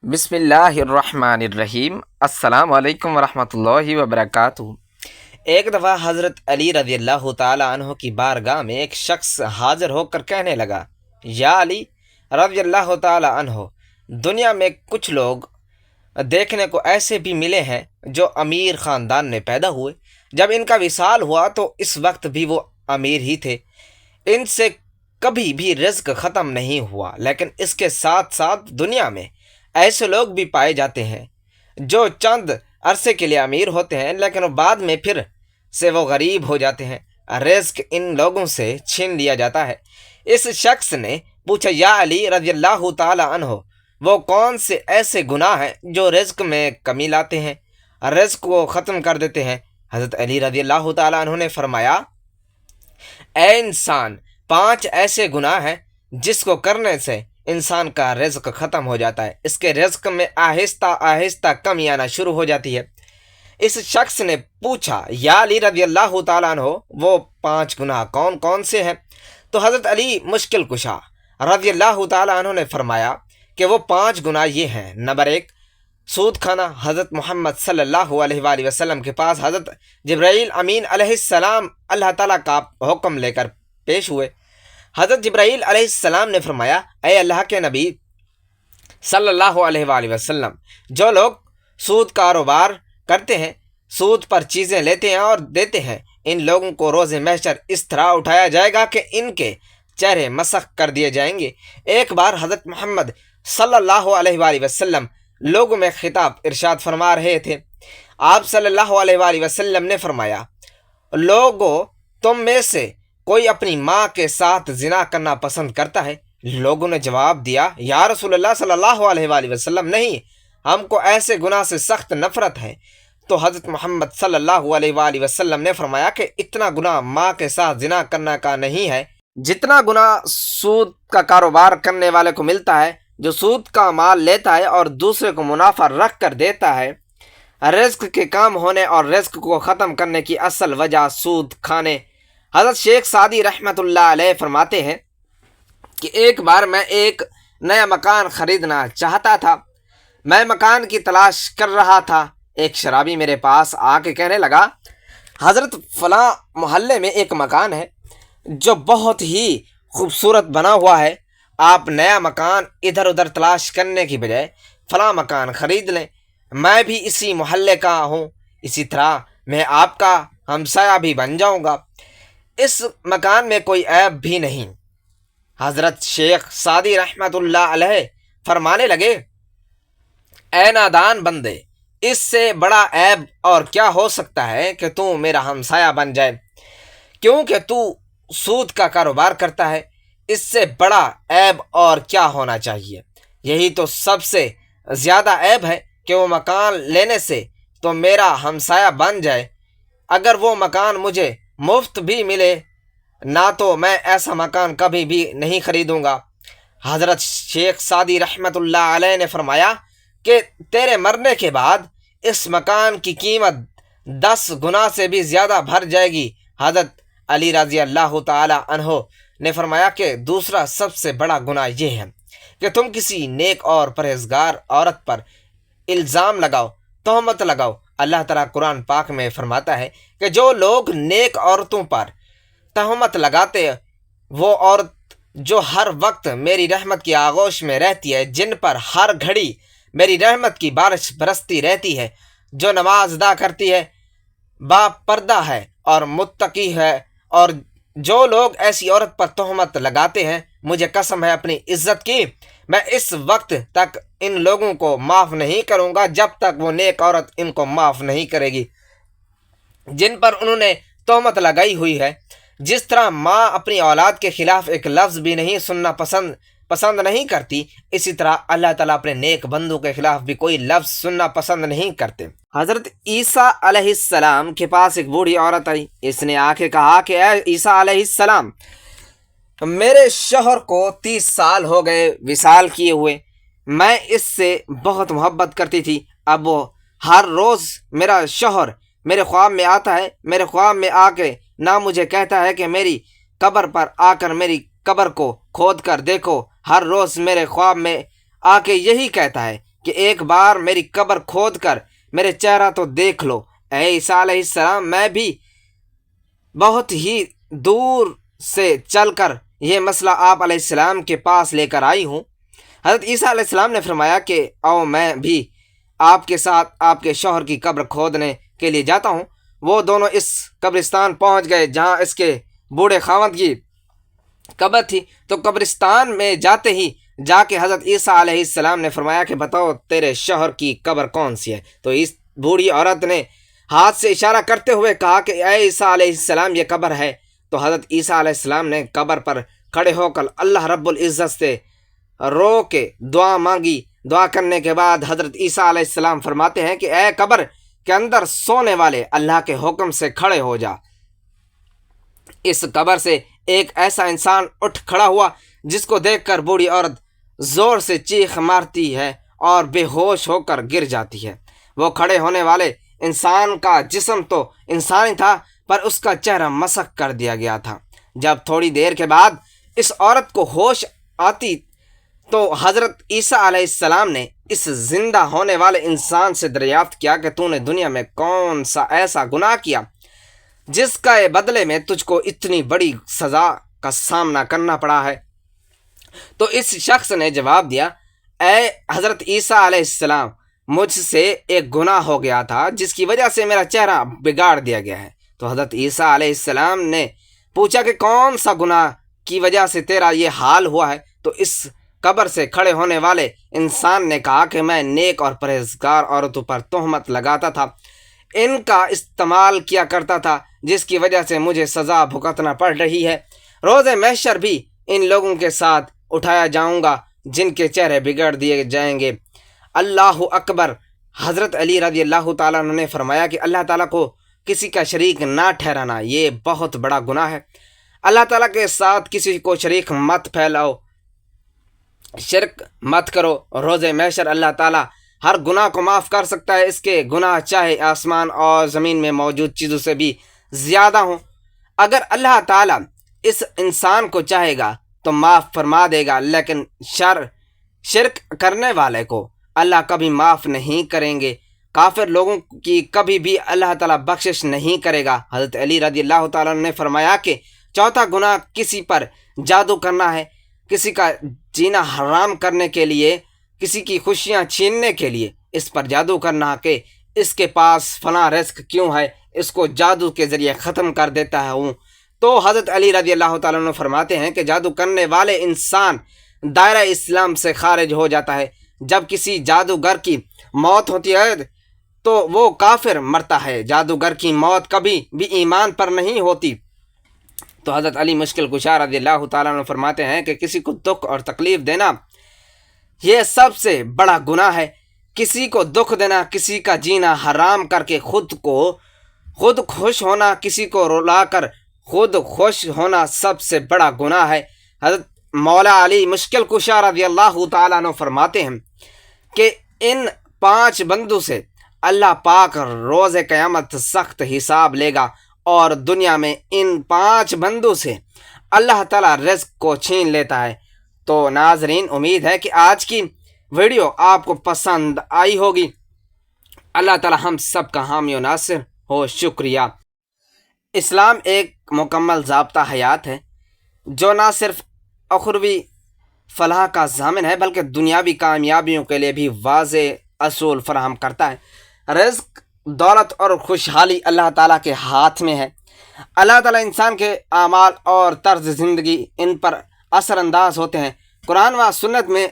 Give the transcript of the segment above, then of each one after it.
بسم اللہ الرحمن الرحیم۔ السلام علیکم ورحمۃ اللہ وبرکاتہ۔ ایک دفعہ حضرت علی رضی اللہ تعالیٰ عنہ کی بارگاہ میں ایک شخص حاضر ہو کر کہنے لگا، یا علی رضی اللہ تعالیٰ عنہ، دنیا میں کچھ لوگ دیکھنے کو ایسے بھی ملے ہیں جو امیر خاندان میں پیدا ہوئے، جب ان کا وصال ہوا تو اس وقت بھی وہ امیر ہی تھے، ان سے کبھی بھی رزق ختم نہیں ہوا، لیکن اس کے ساتھ ساتھ دنیا میں ایسے لوگ بھی پائے جاتے ہیں جو چند عرصے کے لیے امیر ہوتے ہیں لیکن بعد میں پھر سے وہ غریب ہو جاتے ہیں، رزق ان لوگوں سے چھین لیا جاتا ہے۔ اس شخص نے پوچھا، یا علی رضی اللہ تعالی عنہ، وہ کون سے ایسے گناہ ہیں جو رزق میں کمی لاتے ہیں، رزق کو ختم کر دیتے ہیں؟ حضرت علی رضی اللہ تعالی عنہ نے فرمایا، اے انسان، 5 ایسے گناہ ہیں جس کو کرنے سے انسان کا رزق ختم ہو جاتا ہے، اس کے رزق میں آہستہ آہستہ کمی آنا شروع ہو جاتی ہے۔ اس شخص نے پوچھا، یا علی رضی اللہ تعالیٰ عنہ، وہ 5 گناہ کون کون سے ہیں؟ تو حضرت علی مشکل کشا رضی اللہ تعالیٰ عنہ نے فرمایا کہ وہ 5 گناہ یہ ہیں۔ نمبر 1، سود کھانا۔ حضرت محمد صلی اللہ علیہ وآلہ وسلم کے پاس حضرت جبرائیل امین علیہ السلام اللہ تعالیٰ کا حکم لے کر پیش ہوئے۔ حضرت جبرائیل علیہ السلام نے فرمایا، اے اللہ کے نبی صلی اللہ علیہ وآلہ وسلم، جو لوگ سود کاروبار کرتے ہیں، سود پر چیزیں لیتے ہیں اور دیتے ہیں، ان لوگوں کو روز محشر اس طرح اٹھایا جائے گا کہ ان کے چہرے مسخ کر دیے جائیں گے۔ ایک بار حضرت محمد صلی اللہ علیہ وآلہ وسلم لوگوں میں خطاب ارشاد فرما رہے تھے۔ آپ صلی اللہ علیہ وآلہ وسلم نے فرمایا، لوگو، تم میں سے کوئی اپنی ماں کے ساتھ زنا کرنا پسند کرتا ہے؟ لوگوں نے جواب دیا، یا رسول اللہ صلی اللہ علیہ وآلہ وسلم، نہیں، ہم کو ایسے گناہ سے سخت نفرت ہے۔ تو حضرت محمد صلی اللہ علیہ وآلہ وسلم نے فرمایا کہ اتنا گناہ ماں کے ساتھ زنا کرنا کا نہیں ہے جتنا گناہ سود کا کاروبار کرنے والے کو ملتا ہے، جو سود کا مال لیتا ہے اور دوسرے کو منافع رکھ کر دیتا ہے۔ رزق کے کام ہونے اور رزق کو ختم کرنے کی اصل وجہ سود کھانے۔ حضرت شیخ سعدی رحمۃ اللہ علیہ فرماتے ہیں کہ ایک بار میں ایک نیا مکان خریدنا چاہتا تھا، میں مکان کی تلاش کر رہا تھا، ایک شرابی میرے پاس آ کے کہنے لگا، حضرت فلاں محلے میں ایک مکان ہے جو بہت ہی خوبصورت بنا ہوا ہے، آپ نیا مکان ادھر ادھر تلاش کرنے کی بجائے فلاں مکان خرید لیں، میں بھی اسی محلے کا ہوں، اسی طرح میں آپ کا ہمسایہ بھی بن جاؤں گا، اس مکان میں کوئی عیب بھی نہیں۔ حضرت شیخ سعدی رحمۃ اللہ علیہ فرمانے لگے، اے نادان بندے، اس سے بڑا عیب اور کیا ہو سکتا ہے کہ تو میرا ہمسایہ بن جائے، کیونکہ تو سود کا کاروبار کرتا ہے، اس سے بڑا عیب اور کیا ہونا چاہیے؟ یہی تو سب سے زیادہ عیب ہے کہ وہ مکان لینے سے تو میرا ہمسایہ بن جائے، اگر وہ مکان مجھے مفت بھی ملے نہ تو میں ایسا مکان کبھی بھی نہیں خریدوں گا۔ حضرت شیخ سعدی رحمۃ اللہ علیہ نے فرمایا کہ تیرے مرنے کے بعد اس مکان کی قیمت 10 گنا سے بھی زیادہ بڑھ جائے گی۔ حضرت علی رضی اللہ تعالی عنہ نے فرمایا کہ دوسرا سب سے بڑا گناہ یہ ہے کہ تم کسی نیک اور پرہیزگار عورت پر الزام لگاؤ، تہمت لگاؤ۔ اللہ تعالیٰ قرآن پاک میں فرماتا ہے کہ جو لوگ نیک عورتوں پر تہمت لگاتے، وہ عورت جو ہر وقت میری رحمت کی آغوش میں رہتی ہے، جن پر ہر گھڑی میری رحمت کی بارش برستی رہتی ہے، جو نماز ادا کرتی ہے، با پردہ ہے اور متقی ہے، اور جو لوگ ایسی عورت پر تہمت لگاتے ہیں، مجھے قسم ہے اپنی عزت کی، میں اس وقت تک ان لوگوں کو معاف نہیں کروں گا جب تک وہ نیک عورت ان کو معاف نہیں کرے گی جن پر انہوں نے تہمت لگائی ہوئی ہے۔ جس طرح ماں اپنی اولاد کے خلاف ایک لفظ بھی نہیں سننا پسند نہیں کرتی، اسی طرح اللہ تعالیٰ اپنے نیک بندوں کے خلاف بھی کوئی لفظ سننا پسند نہیں کرتے۔ حضرت عیسیٰ علیہ السلام کے پاس ایک بوڑھی عورت آئی، اس نے آ کے کہا کہ اے عیسیٰ علیہ السلام، میرے شوہر کو 30 سال ہو گئے وصال کیے ہوئے، میں اس سے بہت محبت کرتی تھی، اب وہ ہر روز میرا شوہر میرے خواب میں آتا ہے، میرے خواب میں آ کے نہ مجھے کہتا ہے کہ میری قبر پر آ کر میری قبر کو کھود کر دیکھو، ہر روز میرے خواب میں آ کے یہی کہتا ہے کہ ایک بار میری قبر کھود کر میرے چہرہ تو دیکھ لو۔ اے عیسیٰ علیہ السلام، میں بھی بہت ہی دور سے چل کر یہ مسئلہ آپ علیہ السلام کے پاس لے کر آئی ہوں۔ حضرت عیسیٰ علیہ السلام نے فرمایا کہ او میں بھی آپ کے ساتھ آپ کے شوہر کی قبر کھودنے کے لیے جاتا ہوں۔ وہ دونوں اس قبرستان پہنچ گئے جہاں اس کے بوڑھے خاوند کی قبر تھی۔ تو قبرستان میں جاتے ہی جا کے حضرت عیسیٰ علیہ السلام نے فرمایا کہ بتاؤ تیرے شوہر کی قبر کون سی ہے؟ تو اس بوڑھی عورت نے ہاتھ سے اشارہ کرتے ہوئے کہا کہ اے عیسیٰ علیہ السلام یہ قبر ہے۔ تو حضرت عیسیٰ علیہ السلام نے قبر پر کھڑے ہو کر اللہ رب العزت سے رو کے دعا مانگی۔ دعا کرنے کے بعد حضرت عیسیٰ علیہ السلام فرماتے ہیں کہ اے قبر کے اندر سونے والے، اللہ کے حکم سے کھڑے ہو جا۔ اس قبر سے ایک ایسا انسان اٹھ کھڑا ہوا جس کو دیکھ کر بوڑھی عورت زور سے چیخ مارتی ہے اور بے ہوش ہو کر گر جاتی ہے۔ وہ کھڑے ہونے والے انسان کا جسم تو انسانی تھا پر اس کا چہرہ مسخ کر دیا گیا تھا۔ جب تھوڑی دیر کے بعد اس عورت کو ہوش آتی تو حضرت عیسیٰ علیہ السلام نے اس زندہ ہونے والے انسان سے دریافت کیا کہ تو نے دنیا میں کون سا ایسا گناہ کیا جس کا بدلے میں تجھ کو اتنی بڑی سزا کا سامنا کرنا پڑا ہے؟ تو اس شخص نے جواب دیا، اے حضرت عیسیٰ علیہ السلام، مجھ سے ایک گناہ ہو گیا تھا جس کی وجہ سے میرا چہرہ بگاڑ دیا گیا ہے۔ تو حضرت عیسیٰ علیہ السلام نے پوچھا کہ کون سا گناہ کی وجہ سے تیرا یہ حال ہوا ہے؟ تو اس قبر سے کھڑے ہونے والے انسان نے کہا کہ میں نیک اور پرہیزگار عورتوں پر تہمت لگاتا تھا، ان کا استعمال کیا کرتا تھا جس کی وجہ سے مجھے سزا بھگتنا پڑ رہی ہے۔ روز محشر بھی ان لوگوں کے ساتھ اٹھایا جاؤں گا جن کے چہرے بگڑ دیے جائیں گے۔ اللہ اکبر۔ حضرت علی رضی اللہ تعالیٰ عنہ نے فرمایا کہ اللہ تعالیٰ کو کسی کا شریک نہ ٹھہرانا یہ بہت بڑا گناہ ہے۔ اللہ تعالیٰ کے ساتھ کسی کو شریک مت پھیلاؤ، شرک مت کرو۔ روز محشر اللہ تعالیٰ ہر گناہ کو معاف کر سکتا ہے، اس کے گناہ چاہے آسمان اور زمین میں موجود چیزوں سے بھی زیادہ ہوں۔ اگر اللہ تعالیٰ اس انسان کو چاہے گا تو معاف فرما دے گا، لیکن شرک کرنے والے کو اللہ کبھی معاف نہیں کریں گے۔ کافر لوگوں کی کبھی بھی اللہ تعالیٰ بخشش نہیں کرے گا۔ حضرت علی رضی اللہ تعالیٰ عنہ نے فرمایا کہ چوتھا گناہ کسی پر جادو کرنا ہے، کسی کا جینا حرام کرنے کے لیے، کسی کی خوشیاں چھیننے کے لیے اس پر جادو کرنا کہ اس کے پاس فلاں رزق کیوں ہے، اس کو جادو کے ذریعے ختم کر دیتا ہوں۔ تو حضرت علی رضی اللہ تعالیٰ عنہ فرماتے ہیں کہ جادو کرنے والے انسان دائرہ اسلام سے خارج ہو جاتا ہے۔ جب کسی جادوگر کی موت ہوتی ہے تو وہ کافر مرتا ہے، جادوگر کی موت کبھی بھی ایمان پر نہیں ہوتی۔ تو حضرت علی مشکل کشا رضی اللہ تعالیٰ عنہ فرماتے ہیں کہ کسی کو دکھ اور تکلیف دینا یہ سب سے بڑا گناہ ہے۔ کسی کو دکھ دینا، کسی کا جینا حرام کر کے خود خوش ہونا، کسی کو رلا کر خود خوش ہونا سب سے بڑا گناہ ہے۔ حضرت مولا علی مشکل کشا رضی اللہ تعالیٰ عنہ فرماتے ہیں کہ ان 5 بندوں سے اللہ پاک روز قیامت سخت حساب لے گا، اور دنیا میں ان 5 بندوں سے اللہ تعالیٰ رزق کو چھین لیتا ہے۔ تو ناظرین، امید ہے کہ آج کی ویڈیو آپ کو پسند آئی ہوگی۔ اللہ تعالیٰ ہم سب کا حامی و ناصر ہو۔ شکریہ۔ اسلام ایک مکمل ضابطہ حیات ہے جو نہ صرف اخروی فلاح کا ضامن ہے بلکہ دنیاوی کامیابیوں کے لیے بھی واضح اصول فراہم کرتا ہے۔ رزق، دولت اور خوشحالی اللہ تعالیٰ کے ہاتھ میں ہے۔ اللہ تعالیٰ انسان کے اعمال اور طرز زندگی ان پر اثر انداز ہوتے ہیں۔ قرآن و سنت میں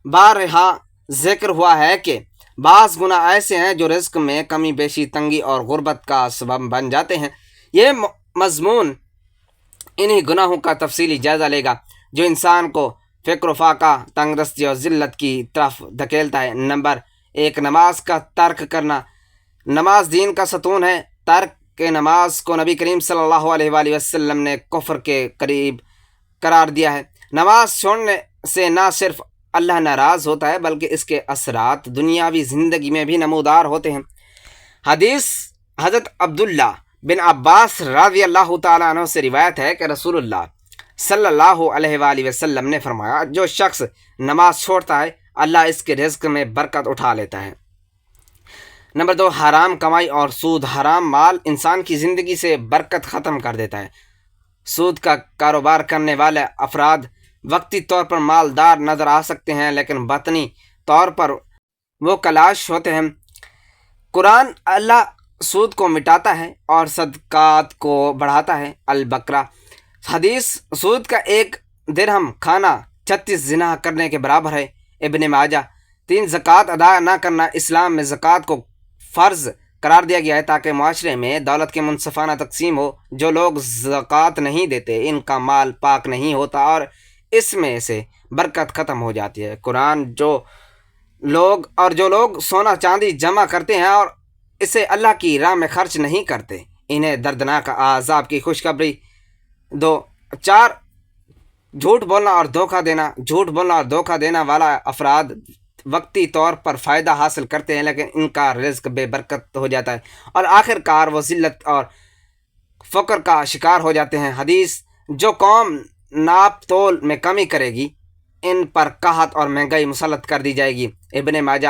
بارہا ذکر ہوا ہے کہ بعض گناہ ایسے ہیں جو رزق میں کمی بیشی، تنگی اور غربت کا سبب بن جاتے ہیں۔ یہ مضمون انہی گناہوں کا تفصیلی جائزہ لے گا جو انسان کو فقر و فاقہ، تنگ دستی اور ذلت کی طرف دھکیلتا ہے۔ نمبر 1، نماز کا ترک کرنا۔ نماز دین کا ستون ہے۔ ترک نماز کو نبی کریم صلی اللہ علیہ وآلہ وسلم نے کفر کے قریب قرار دیا ہے۔ نماز چھوڑنے سے نہ صرف اللہ ناراض ہوتا ہے بلکہ اس کے اثرات دنیاوی زندگی میں بھی نمودار ہوتے ہیں۔ حدیث حضرت عبداللہ بن عباس رضی اللہ تعالیٰ عنہ سے روایت ہے کہ رسول اللہ صلی اللہ علیہ وآلہ وسلم نے فرمایا، جو شخص نماز چھوڑتا ہے اللہ اس کے رزق میں برکت اٹھا لیتا ہے۔ نمبر 2، حرام کمائی اور سود۔ حرام مال انسان کی زندگی سے برکت ختم کر دیتا ہے۔ سود کا کاروبار کرنے والے افراد وقتی طور پر مالدار نظر آ سکتے ہیں، لیکن باطنی طور پر وہ کلاش ہوتے ہیں۔ قرآن اللہ سود کو مٹاتا ہے اور صدقات کو بڑھاتا ہے۔ البقرہ حدیث، سود کا 1 درہم کھانا 36 زنا کرنے کے برابر ہے۔ ابن ماجہ 3، زکوٰۃ ادا نہ کرنا۔ اسلام میں زکوٰۃ کو فرض قرار دیا گیا ہے تاکہ معاشرے میں دولت کی منصفانہ تقسیم ہو۔ جو لوگ زکوٰۃ نہیں دیتے ان کا مال پاک نہیں ہوتا اور اس میں سے برکت ختم ہو جاتی ہے۔ قرآن جو لوگ سونا چاندی جمع کرتے ہیں اور اسے اللہ کی راہ میں خرچ نہیں کرتے، انہیں دردناک عذاب کی خوشخبری دو۔ 4، جھوٹ بولنا اور دھوکہ دینا۔ جھوٹ بولنا اور دھوکہ دینا والا افراد وقتی طور پر فائدہ حاصل کرتے ہیں، لیکن ان کا رزق بے برکت ہو جاتا ہے اور آخر کار وہ ذلت اور فقر کا شکار ہو جاتے ہیں۔ حدیث، جو قوم ناپ تول میں کمی کرے گی ان پر قحط اور مہنگائی مسلط کر دی جائے گی۔ ابن ماجہ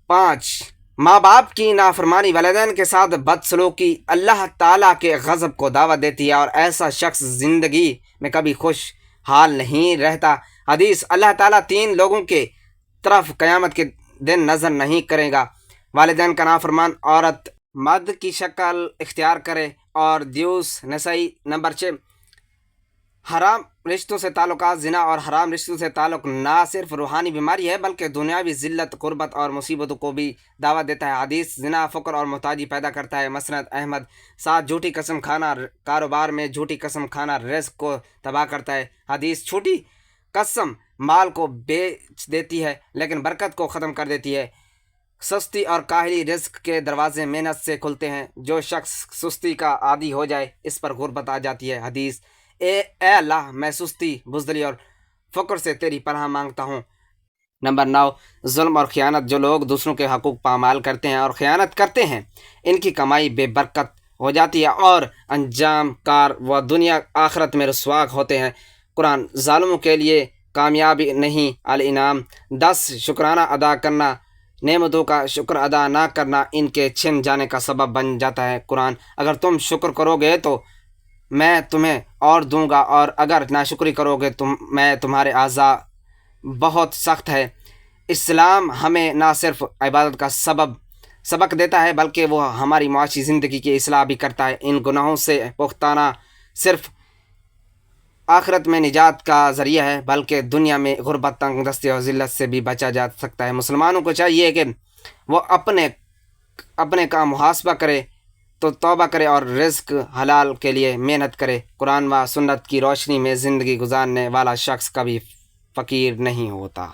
5، ماں باپ کی نافرمانی، والدین کے ساتھ بدسلوکی اللہ تعالیٰ کے غضب کو دعوت دیتی ہے اور ایسا شخص زندگی میں کبھی خوش حال نہیں رہتا۔ حدیث، اللہ تعالیٰ 3 لوگوں کے طرف قیامت کے دن نظر نہیں کرے گا: والدین کا نافرمان، عورت مرد کی شکل اختیار کرے اور دیوس۔ نسائی۔ نمبر 6، حرام رشتوں سے تعلقات۔ زنا اور حرام رشتوں سے تعلق نہ صرف روحانی بیماری ہے بلکہ دنیاوی ذلت، غربت اور مصیبتوں کو بھی دعوت دیتا ہے۔ حدیث، زنا فقر اور محتاجی پیدا کرتا ہے۔ مسند احمد۔ 7، جھوٹی قسم کھانا۔ کاروبار میں جھوٹی قسم کھانا رزق کو تباہ کرتا ہے۔ حدیث، جھوٹی قسم مال کو بیچ دیتی ہے لیکن برکت کو ختم کر دیتی ہے۔ سستی اور کاہلی، رزق کے دروازے محنت سے کھلتے ہیں، جو شخص سستی کا عادی ہو جائے اس پر غربت آ جاتی ہے۔ حدیث، اے اللہ، میں سستی، بزدلی اور فقر سے تیری پناہ مانگتا ہوں۔ نمبر 9، ظلم اور خیانت۔ جو لوگ دوسروں کے حقوق پامال کرتے ہیں اور خیانت کرتے ہیں ان کی کمائی بے برکت ہو جاتی ہے اور انجام کار وہ دنیا آخرت میں رسوا ہوتے ہیں۔ قرآن، ظالموں کے لیے کامیابی نہیں۔ الانعام 10، شکرانہ ادا کرنا۔ نعمتوں کا شکر ادا نہ کرنا ان کے چھن جانے کا سبب بن جاتا ہے۔ قرآن، اگر تم شکر کرو گے تو میں تمہیں اور دوں گا اور اگر ناشکری کرو گے تو میں تمہارے عذاب بہت سخت ہے۔ اسلام ہمیں نہ صرف عبادت کا سبق دیتا ہے بلکہ وہ ہماری معاشی زندگی کی اصلاح بھی کرتا ہے۔ ان گناہوں سے پختانا صرف آخرت میں نجات کا ذریعہ ہے بلکہ دنیا میں غربت، تنگ دستی اور ذلت سے بھی بچا جا سکتا ہے۔ مسلمانوں کو چاہیے کہ وہ اپنے کا محاسبہ کرے تو توبہ کرے اور رزق حلال کے لیے محنت کرے۔ قرآن و سنت کی روشنی میں زندگی گزارنے والا شخص کبھی فقیر نہیں ہوتا۔